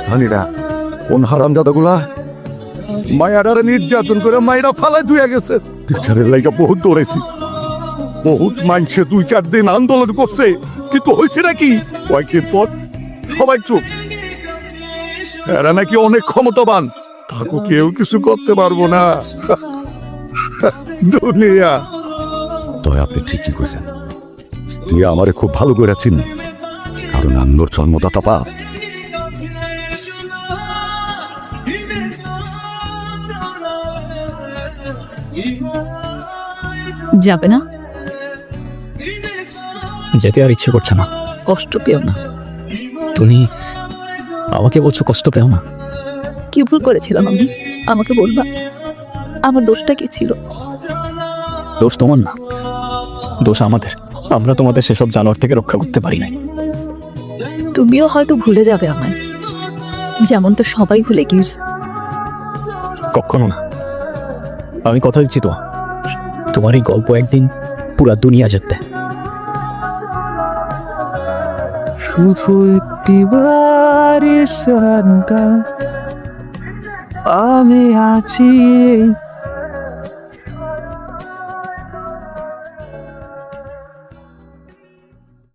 জানি না কোন হারাম দাদাগুলা মায়াডারে নির্যাতন করে মায়েরা ফালাই ধুয়ে গেছে। টিচারের লাইগা বহুত দৌড়াইছি, বহুত মানুষে 2-4 দিন আন্দোলন করছে, কিন্তু হয়েছে নাকি কয়েকদিন পর সবাই চুপ। এরা নাকি অনেক ক্ষমতাবান, তাকে কেউ কিছু করতে পারবো না। দুনিয়া তয় আপনি ঠিকই কইছেন, তুই আমারে খুব ভালো করে চিনি, কারণ আন্নর জন্মদাতা পা। যাবে না? যেতে আর ইচ্ছে করছে না। কষ্ট পেও না। তুমি আমাকে বলছো কষ্ট পেও না? কি ভুল করেছিলাম আমি? আমাকে বলবা, আমার দোষটা কি ছিল? দোষ তোমার না, দোষ আমাদের। আমরা তোমাদের সেসব জানোয়ার থেকে রক্ষা করতে পারি নাই। তুমিও হয়তো ভুলে যাবে আমায়, যেমন তো সবাই ভুলে গিয়েছে। কখনো না, আমি কথা দিচ্ছি তো, তোমার এই গল্প একদিন পুরা দুনিয়া যেতে। শুধু একটিবার শান্তা আমি আছি।